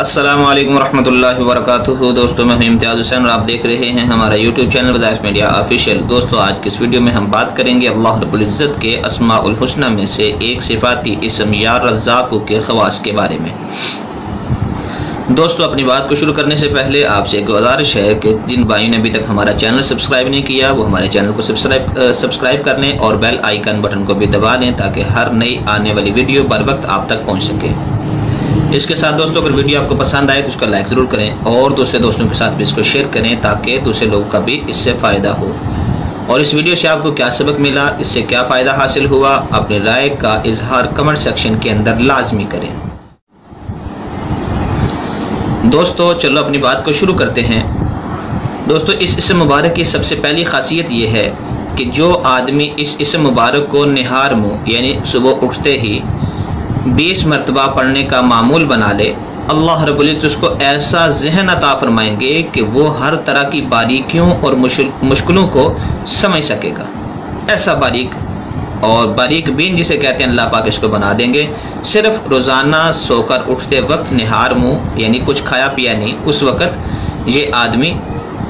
अस्सलामु अलैकुम रहमतुल्लाहि व बरकातुहू। दोस्तों मैं हूं इम्तियाज़ हुसैन और आप देख रहे हैं हमारा यूट्यूब चैनल बदाइश मीडिया ऑफिशियल। दोस्तों आज की इस वीडियो में हम बात करेंगे अल्लाह रब्बुल इज़्ज़त के अस्माउल हुस्ना में से एक सिफाती इस्म या रज़्ज़ाक़ के ख़वास के बारे में। दोस्तों अपनी बात को शुरू करने से पहले आपसे एक गुजारिश है कि जिन भाइयों ने अभी तक हमारा चैनल सब्सक्राइब नहीं किया वो हमारे चैनल को सब्सक्राइब कर लें और बेल आइकन बटन को भी दबा लें ताकि हर नई आने वाली वीडियो बर वक्त आप तक पहुँच सके। इसके साथ दोस्तों अगर वीडियो आपको पसंद आए तो उसका लाइक ज़रूर करें और दूसरे दोस्तों के साथ भी इसको शेयर करें ताकि दूसरे लोगों का भी इससे फ़ायदा हो। और इस वीडियो से आपको क्या सबक मिला, इससे क्या फ़ायदा हासिल हुआ, अपनी राय का इजहार कमेंट सेक्शन के अंदर लाजमी करें। दोस्तों चलो अपनी बात को शुरू करते हैं। दोस्तों इस इस्म मुबारक की सबसे पहली खासियत ये है कि जो आदमी इस इस्म मुबारक को निहार मुँह यानी सुबह उठते ही 20 मरतबा पढ़ने का मामूल बना ले, अल्लाह रब्बुल इज़्ज़त उसको ऐसा ज़हन अता फरमाएंगे कि वो हर तरह की बारीकियों और मुश्किलों को समझ सकेगा। ऐसा बारीक बीन जिसे कहते हैं अल्लाह पाक इसको बना देंगे। सिर्फ रोज़ाना सोकर उठते वक्त निहार मुँह यानी कुछ खाया पिया नहीं, उस वक़्त ये आदमी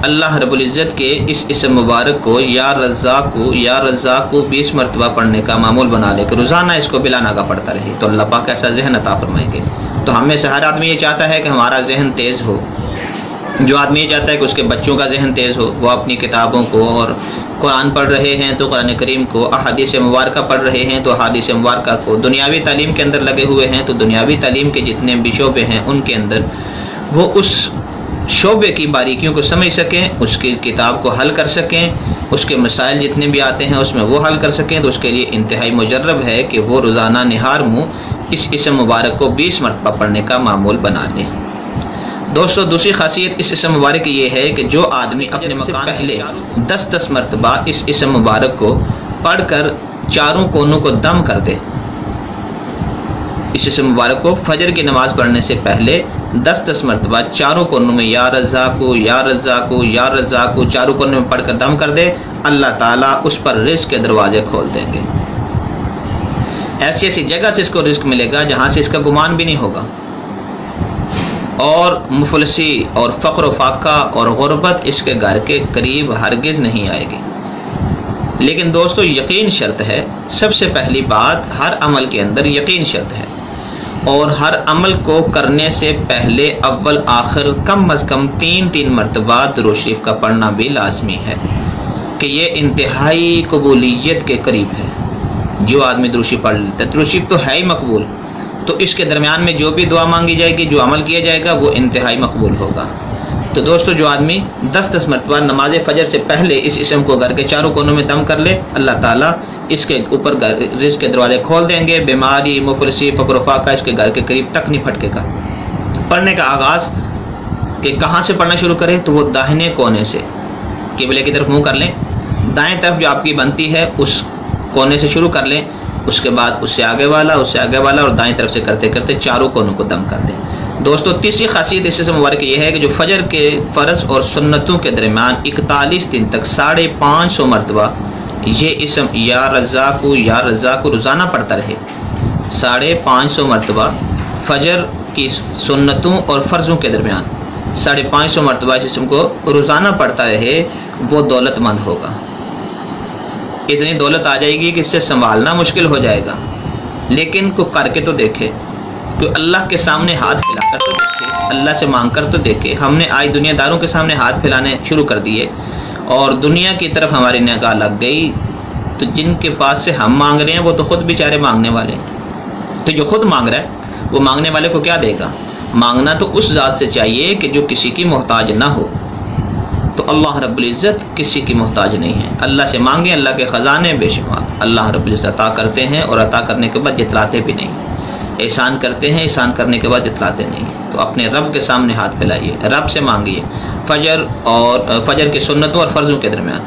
अल्लाह रब्बुल इज़्ज़त के इस इस्म मुबारक को या रज़्ज़ाक़ को 20 मरतबा पढ़ने का मामूल बना ले कि रोज़ाना इसको बिला नागा पढ़ता रहे तो अल्लाह पाक ऐसा जहन अता फरमाएंगे। तो हम में से हर आदमी ये चाहता है कि हमारा जहन तेज़ हो। जो आदमी ये चाहता है कि उसके बच्चों का जहन तेज़ हो, वो अपनी किताबों को और कुरान पढ़ रहे हैं तो कुरान करीम को, अहादीस मुबारक पढ़ रहे हैं तो अहादीस मुबारक को, दुनियावी तालीम के अंदर लगे हुए हैं तो दुनियावी तालीम के जितने भी शोबे हैं उनके अंदर वो उस शोबे की बारीकियों को समझ सकें, उसकी किताब को हल कर सकें, उसके मसाइल जितने भी आते हैं उसमें वो हल कर सकें। तो उसके लिए इंतहाई मुजर्रब है कि वो रोज़ाना निहार मुँह इस इस्म मुबारक को 20 मरतबा पढ़ने का मामूल बना ले। दोस्तों दूसरी खासियत इस इस्म मुबारक की ये है कि जो आदमी अपने मकान से पहले 10-10 मरतबा इस इस्म मुबारक को पढ़कर चारों कोनों को दम कर दे। इस इस्म मुबारक को फजर की नमाज़ पढ़ने से पहले 10-10 मरतबा चारों कोनों में या रज़्ज़ाक़ चारों कोनों में पढ़कर दम कर दे, अल्लाह ताला उस पर रिज़्क़ के दरवाजे खोल देंगे। ऐसी ऐसी जगह से इसको रिज़्क़ मिलेगा जहाँ से इसका गुमान भी नहीं होगा और मुफलसी और फ़क्र फाका और गुरबत इसके घर के करीब हरगिज़ नहीं आएगी। लेकिन दोस्तों यकीन शर्त है। सबसे पहली बात, हर अमल के अंदर यकीन शर्त है और हर अमल को करने से पहले अव्वल आखिर कम अज़ कम 3 मरतबा दुरूद शरीफ का पढ़ना भी लाजमी है कि ये इंतहाई कबूलियत के करीब है। जो आदमी दुरूद शरीफ पढ़ लेता है, दुरूद शरीफ तो है ही मकबूल, तो इसके दरमियान में जो भी दुआ मांगी जाएगी, जो अमल किया जाएगा वो इंतहाई मकबूल होगा। तो दोस्तों जो आदमी 10-10 मरतबा नमाज फजर से पहले इस इस्म को घर के चारों कोनों में दम कर ले, अल्लाह ताला इसके ऊपर रिज़्क़ के दरवाजे खोल देंगे। बीमारी, मुफलसी, फ़क्र फाका इसके घर के करीब तक नहीं फटकेगा। पढ़ने का आगाज़ कि कहाँ से पढ़ना शुरू करें तो वो दाहिने कोने से क़िबले की तरफ मुँह कर लें। दाएँ तरफ जो आपकी बनती है उस कोने से शुरू कर लें, उसके बाद उससे आगे वाला और दाएं तरफ से करते करते चारों कोनों को दम कर दें। दोस्तों तीसरी खासियत इस इस्म मुबारक ये है कि जो फजर के फ़र्ज़ और सुन्नतों के दरमियान 41 दिन तक 550 मरतबा ये इस्म या रज़्ज़ाक़ रोज़ाना पढ़ता रहे। 550 मरतबा फजर की सुन्नतों और फ़र्ज़ों के दरमियान 550 मरतबा इस इस्म को रोज़ाना पढ़ता रहे, वो दौलतमंद होगा। इतनी दौलत आ जाएगी कि इससे संभालना मुश्किल हो जाएगा। लेकिन को करके तो देखे, कोई अल्लाह के सामने हाथ फैलाकर तो देखे, अल्लाह से मांग कर तो देखे। हमने आज दुनियादारों के सामने हाथ फैलाने शुरू कर दिए और दुनिया की तरफ हमारी निगाह लग गई, तो जिनके पास से हम मांग रहे हैं वो तो खुद बेचारे मांगने वाले। तो जो खुद मांग रहा है वो मांगने वाले को क्या देगा? मांगना तो उस ज़ात से चाहिए कि जो किसी की मोहताज ना हो। तो अल्लाह रब्बुल इज़्ज़त किसी की मोहताज नहीं है। अल्लाह से मांगे, अल्लाह के ख़जाने बेशुमार, अल्लाह रब्बुल इज़्ज़त अता करते हैं और अता करने के बाद जितलाते भी नहीं। एहसान करते हैं, एहसान करने के बाद जितलाते नहीं। तो अपने रब के सामने हाथ फैलाइए, रब से मांगिए। फजर के सुन्नतों और फ़र्ज़ों के दरमियान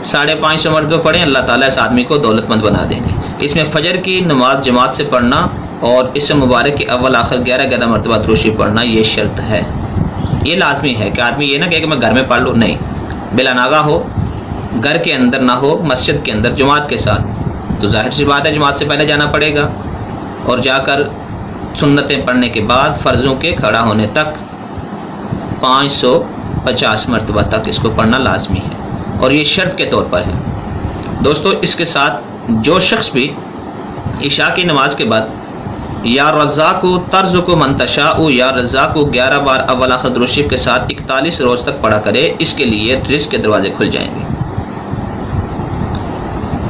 550 मरतबा पढ़ें, अल्लाह ताला इस आदमी को दौलतमंद बना देंगे। इसमें फ़जर की नमाज जमात से पढ़ना और इस मुबारक के अव्वल आखिर 11 मरतबा दुरूद शरीफ पढ़ना ये शर्त है, ये लाजमी है कि आदमी ये ना कहे कि मैं घर में पढ़ लूँ। नहीं, बिलानागा हो, घर के अंदर ना हो, मस्जिद के अंदर जमात के साथ, तो जाहिर सी बात है जमात से पहले जाना पड़ेगा और जाकर सुन्नतें पढ़ने के बाद फ़र्ज़ों के खड़ा होने तक 550 मरतबा तक इसको पढ़ना लाजमी है और ये शर्त के तौर पर है। दोस्तों इसके साथ जो शख्स भी इशा की नमाज के बाद या रज़्ज़ाक़ु तर्ज़ुक़ु मन तशाउ या रज़्ज़ाक़ु 11 बार अव्वल आखिर दुरूद शरीफ के साथ 41 रोज़ तक पढ़ा करे, इसके लिए रिज़्क़ के दरवाजे खुल जाएंगे।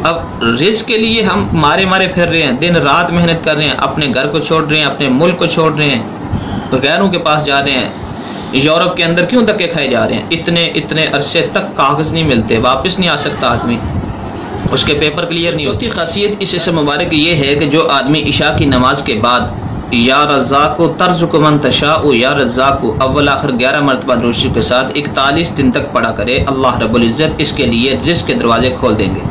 अब रिज़्क़ के लिए हम मारे फिर रहे हैं, दिन रात मेहनत कर रहे हैं, अपने घर को छोड़ रहे हैं, अपने मुल्क को छोड़ रहे हैं, तो गैरों के पास जा रहे हैं। यूरोप के अंदर क्यों धक्के खाए जा रहे हैं? इतने अरसे तक कागज़ नहीं मिलते, वापस नहीं आ सकता आदमी, उसके पेपर क्लियर नहीं होती। खासियत इस इस्म मुबारक ये है कि जो आदमी इशा की नमाज के बाद या रज़्ज़ाक़ु तर्ज़ुक़ु मन तशाउ या रज़्ज़ाक़ु अव्वल आखिर 11 मरतबा दुरूद शरीफ के साथ 41 दिन तक पढ़ा करे, अल्लाह रब्बुल इज़्ज़त इसके लिए रिज़्क़ के दरवाजे खोल देंगे।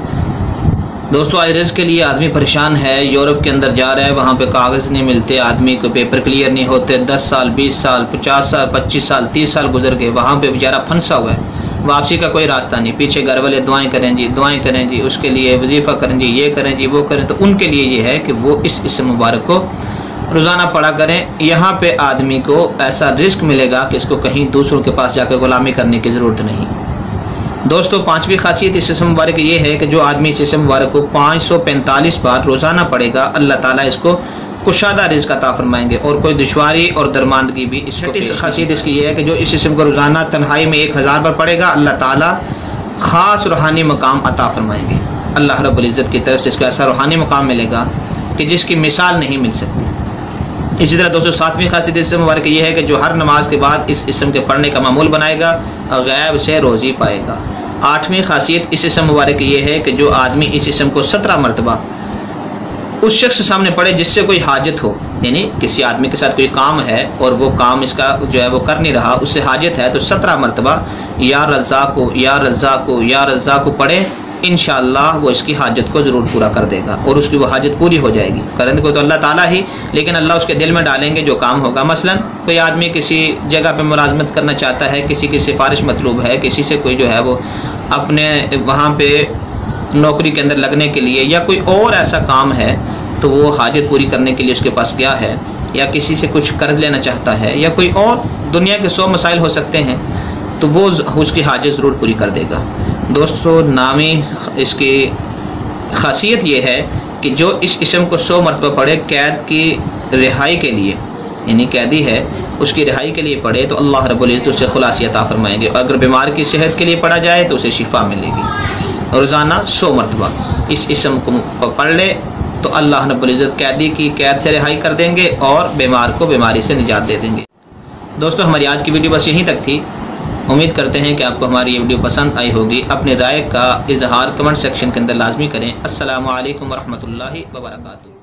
दोस्तों आज रिज़्क़ के लिए आदमी परेशान है, यूरोप के अंदर जा रहा है, वहाँ पे कागज़ नहीं मिलते, आदमी को पेपर क्लियर नहीं होते, 10 साल 20 साल 50 साल 25 साल 30 साल गुजर गए, वहाँ पे बेचारा फंसा हुआ है, वापसी का कोई रास्ता नहीं। पीछे घर वाले दुआएं करें जी, उसके लिए वजीफ़ा करें जी, ये करें जी, वो करें। तो उनके लिए ये है कि वो इस इस्म मुबारक को रोज़ाना पढ़ा करें। यहाँ पे आदमी को ऐसा रिज़्क़ मिलेगा कि इसको कहीं दूसरों के पास जाकर गुलामी करने की ज़रूरत नहीं। दोस्तों पांचवी खासियत इस इस्म मुबारक ये है कि जो आदमी इस इस्म मुबारक को 545 बार रोज़ाना पढ़ेगा, अल्लाह ताला इसको कुशादा रिज़्क़ अता फरमाएंगे और कोई दुश्वारी और दरमानदगी भी इसको। खासियत इसकी ये है कि जो इस इस्म को रोज़ाना तन्हाई में 1000 बार पढ़ेगा, अल्लाह ताला ख़ास रूहानी मकाम अता फरमाएंगे। अल्लाह रब्बुल इज़्ज़त की तरफ से इसको ऐसा रूहानी मकाम मिलेगा कि जिसकी मिसाल नहीं मिल सकती। इसी तरह दोस्तों 7वीं खासियत इस मुबारक ये है कि जो हर नमाज के बाद इस इस्म के पढ़ने का मामूल बनाएगा, गैब से रोज़ी पाएगा। 8वीं खासियत इस इस्म मुबारक ये है कि जो आदमी इस इस्म को 17 मरतबा उस शख्स सामने पढ़े जिससे कोई हाजत हो, यानी किसी आदमी के साथ कोई काम है और वो काम इसका जो है वो कर नहीं रहा, उससे हाजत है, तो 17 मरतबा या रज़्ज़ाक़ु या रज़्ज़ाक़ु या रज़्ज़ाक़ु पढ़े, इंशाअल्लाह वो इसकी हाजत को ज़रूर पूरा कर देगा और उसकी वो हाजत पूरी हो जाएगी। करने को तो अल्लाह ताला ही, लेकिन अल्लाह उसके दिल में डालेंगे जो काम होगा। मसलन कोई आदमी किसी जगह पे मुलाजमत करना चाहता है, किसी की सिफारिश मतलूब है, किसी से कोई जो है वो अपने वहाँ पे नौकरी के अंदर लगने के लिए, या कोई और ऐसा काम है तो वो हाजत पूरी करने के लिए उसके पास गया है, या किसी से कुछ कर्ज लेना चाहता है, या कोई और दुनिया के 100 मसाइल हो सकते हैं, तो वो उसकी हाजत ज़रूर पूरी कर देगा। दोस्तों नामी इसकी खासियत ये है कि जो इस इस्म को 100 मरतबा पढ़े, कैद की रिहाई के लिए, यानी कैदी है उसकी रिहाई के लिए पढ़े, तो अल्लाह रब्बुल इज़्ज़त उसे खुलासी अता फरमाएंगे। अगर बीमार की सेहत के लिए पढ़ा जाए तो उसे शिफा मिलेगी। रोज़ाना 100 मरतबा इस इस्म को पढ़ ले तो अल्लाह रब्बुल इज़्ज़त कैदी की कैद से रिहाई कर देंगे और बीमार को बीमारी से निजात दे देंगे। दोस्तों हमारी आज की वीडियो बस यहीं तक थी। उम्मीद करते हैं कि आपको हमारी ये वीडियो पसंद आई होगी। अपने राय का इजहार कमेंट सेक्शन के अंदर लाजमी करें। अस्सलामु अलैकुम वरहमतुल्लाहि वबरकातुहू।